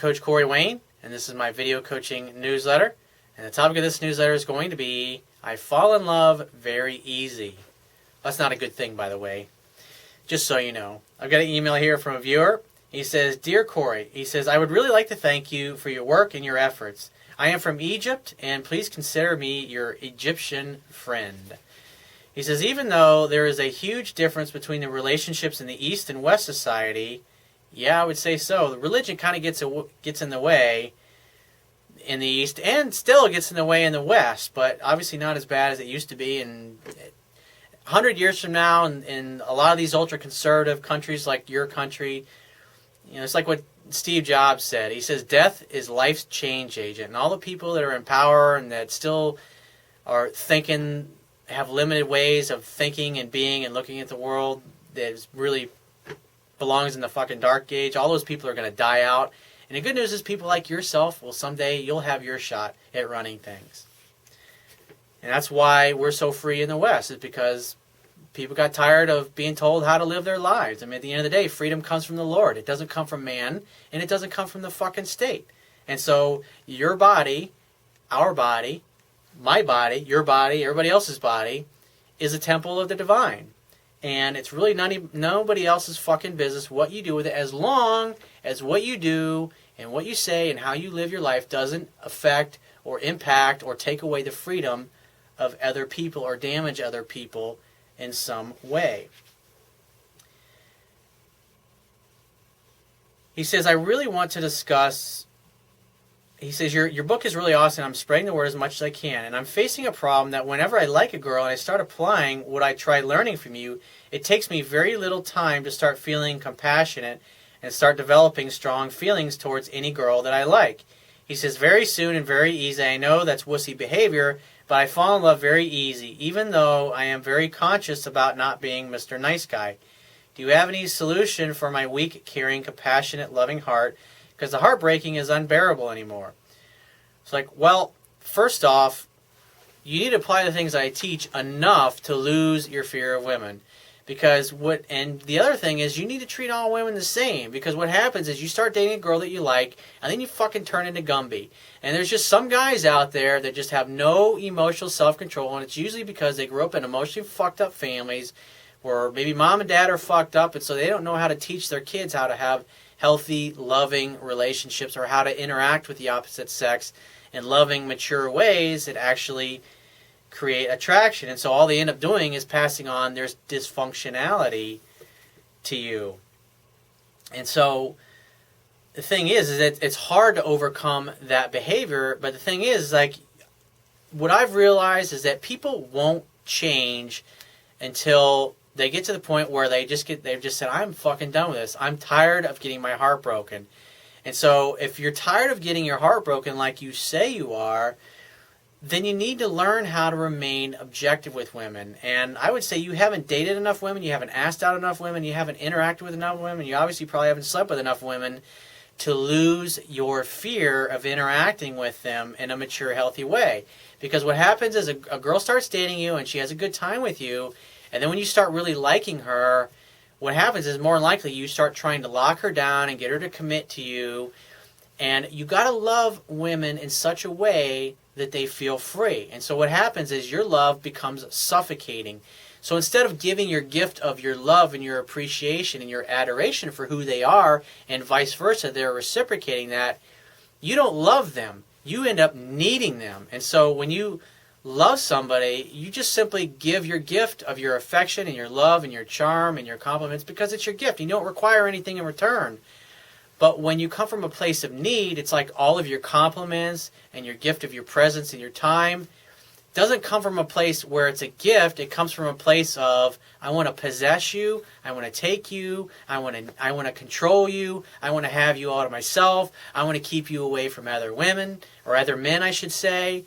Coach Corey Wayne, and this is my video coaching newsletter. And the topic of this newsletter is going to be, I fall in love very easy. That's not a good thing, by the way, just so you know. I've got an email here from a viewer. He says, Dear Corey, he says, I would really like to thank you for your work and your efforts. I am from Egypt, and please consider me your Egyptian friend. He says, even though there is a huge difference between the relationships in the East and West society, yeah, I would say so. The religion kind of gets in the way in the East, and still gets in the way in the West, but obviously not as bad as it used to be. And 100 years from now, in a lot of these ultra-conservative countries like your country, you know, it's like what Steve Jobs said. He says, death is life's change agent. And all the people that are in power and that still are thinking, have limited ways of thinking and being and looking at the world that really belongs in the fucking dark age, all those people are going to die out. And the good news is people like yourself, well, someday you'll have your shot at running things. And that's why we're so free in the West, is because people got tired of being told how to live their lives. I mean, at the end of the day, freedom comes from the Lord. It doesn't come from man, and it doesn't come from the fucking state. And so your body, our body, my body, your body, everybody else's body, is a temple of the divine. And it's really nobody else's fucking business what you do with it, as long as what you do and what you say and how you live your life doesn't affect or impact or take away the freedom of other people or damage other people in some way. He says, I really want to discuss, he says, your book is really awesome. I'm spreading the word as much as I can. And I'm facing a problem that whenever I like a girl and I start applying what I try learning from you, it takes me very little time to start feeling compassionate and start developing strong feelings towards any girl that I like. He says, very soon and very easy. I know that's wussy behavior, but I fall in love very easy, even though I am very conscious about not being Mr. Nice Guy. Do you have any solution for my weak, caring, compassionate, loving heart? Because the heartbreaking is unbearable anymore. It's like, well, first off, you need to apply the things I teach enough to lose your fear of women. And the other thing is, you need to treat all women the same. Because what happens is you start dating a girl that you like, and then you fucking turn into Gumby. And there's just some guys out there that just have no emotional self-control, and it's usually because they grew up in emotionally fucked up families, where maybe mom and dad are fucked up, and so they don't know how to teach their kids how to have healthy, loving relationships, or how to interact with the opposite sex in loving, mature ways that actually create attraction. And so all they end up doing is passing on their dysfunctionality to you. And so the thing is that it's hard to overcome that behavior. But the thing is, like, what I've realized is that people won't change until they get to the point where they've just said, I'm fucking done with this. I'm tired of getting my heart broken. And so if you're tired of getting your heart broken like you say you are, then you need to learn how to remain objective with women. And I would say you haven't dated enough women, you haven't asked out enough women, you haven't interacted with enough women, you obviously probably haven't slept with enough women to lose your fear of interacting with them in a mature, healthy way. Because what happens is a girl starts dating you and she has a good time with you, and then when you start really liking her, what happens is more likely you start trying to lock her down and get her to commit to you. And you got to love women in such a way that they feel free. And so what happens is your love becomes suffocating. So instead of giving your gift of your love and your appreciation and your adoration for who they are, and vice versa, they're reciprocating that, you don't love them. You end up needing them. And so when you love somebody, you just simply give your gift of your affection and your love and your charm and your compliments because it's your gift. You don't require anything in return. But when you come from a place of need, it's like all of your compliments and your gift of your presence and your time doesn't come from a place where it's a gift. It comes from a place of, I want to possess you, I want to take you, I want to control you, I want to have you all to myself, I want to keep you away from other women, or other men, I should say.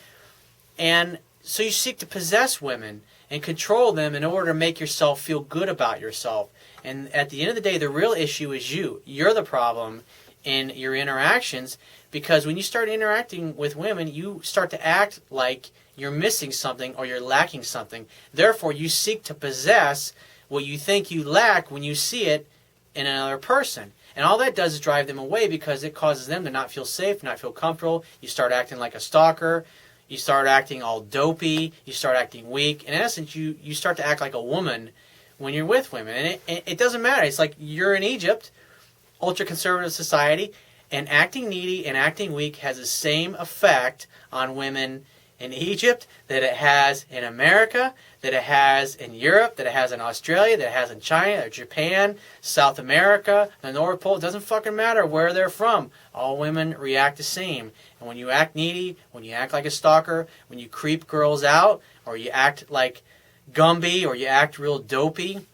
And so you seek to possess women and control them in order to make yourself feel good about yourself. And at the end of the day, the real issue is you. You're the problem in your interactions, because when you start interacting with women, you start to act like you're missing something or you're lacking something. Therefore, you seek to possess what you think you lack when you see it in another person. And all that does is drive them away because it causes them to not feel safe, not feel comfortable. You start acting like a stalker. You start acting all dopey. You start acting weak. In essence, you start to act like a woman when you're with women. And it doesn't matter. It's like you're in Egypt, ultra-conservative society, and acting needy and acting weak has the same effect on women in Egypt that it has in America, that it has in Europe, that it has in Australia, that it has in China, or Japan, South America, the North Pole. It doesn't fucking matter where they're from. All women react the same. And when you act needy, when you act like a stalker, when you creep girls out, or you act like Gumby, or you act real dopey,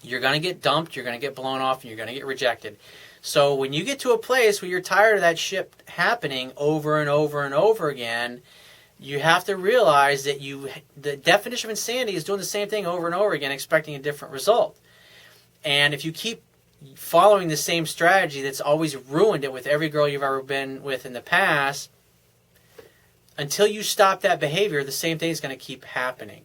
you're going to get dumped, you're going to get blown off, and you're going to get rejected. So when you get to a place where you're tired of that shit happening over and over and over again, you have to realize that the definition of insanity is doing the same thing over and over again, expecting a different result. And if you keep following the same strategy that's always ruined it with every girl you've ever been with in the past, until you stop that behavior, the same thing is going to keep happening.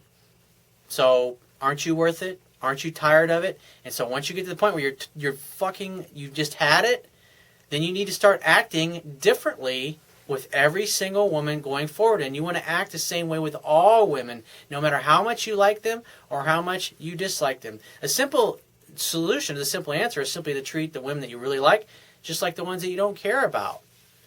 So aren't you worth it? Aren't you tired of it? And so once you get to the point where you just had it, then you need to start acting differently with every single woman going forward. And you want to act the same way with all women, no matter how much you like them or how much you dislike them. A simple solution, the simple answer is simply to treat the women that you really like just like the ones that you don't care about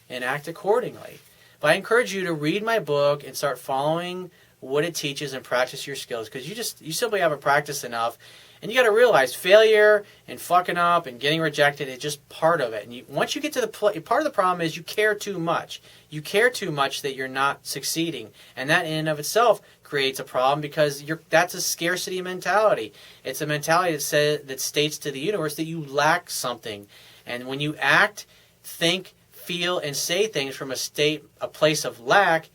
and act accordingly. But I encourage you to read my book and start following what it teaches and practice your skills, because you simply haven't practiced enough. And you got to realize failure and fucking up and getting rejected is just part of it. And once you get to the part of the problem is you care too much. You care too much that you're not succeeding, and that in and of itself creates a problem, because that's a scarcity mentality. It's a mentality that states to the universe that you lack something. And when you act, think, feel, and say things from a place of lack,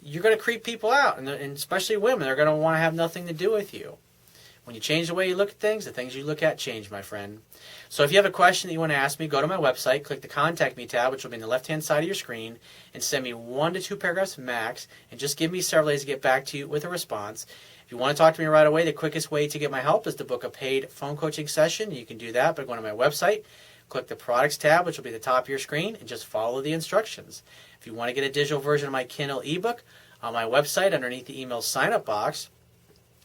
you're going to creep people out, and especially women. They're going to want to have nothing to do with you. When you change the way you look at things, the things you look at change, my friend. So if you have a question that you want to ask me, go to my website, click the Contact Me tab, which will be on the left-hand side of your screen, and send me 1 to 2 paragraphs max, and just give me several days to get back to you with a response. If you want to talk to me right away, the quickest way to get my help is to book a paid phone coaching session. You can do that by going to my website, click the Products tab, which will be at the top of your screen, and just follow the instructions. If you want to get a digital version of my Kindle ebook, on my website, underneath the email sign-up box,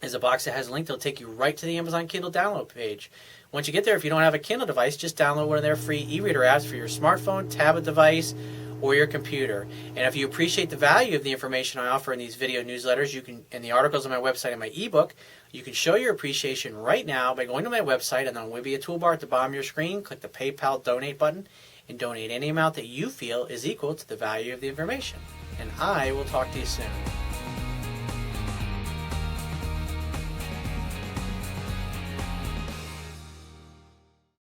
is a box that has a link that will take you right to the Amazon Kindle download page. Once you get there, if you don't have a Kindle device, just download one of their free e-reader apps for your smartphone, tablet device, or your computer. And if you appreciate the value of the information I offer in these video newsletters, you can, and the articles on my website and my ebook, you can show your appreciation right now by going to my website, and then there will be a toolbar at the bottom of your screen. Click the PayPal donate button and donate any amount that you feel is equal to the value of the information. And I will talk to you soon.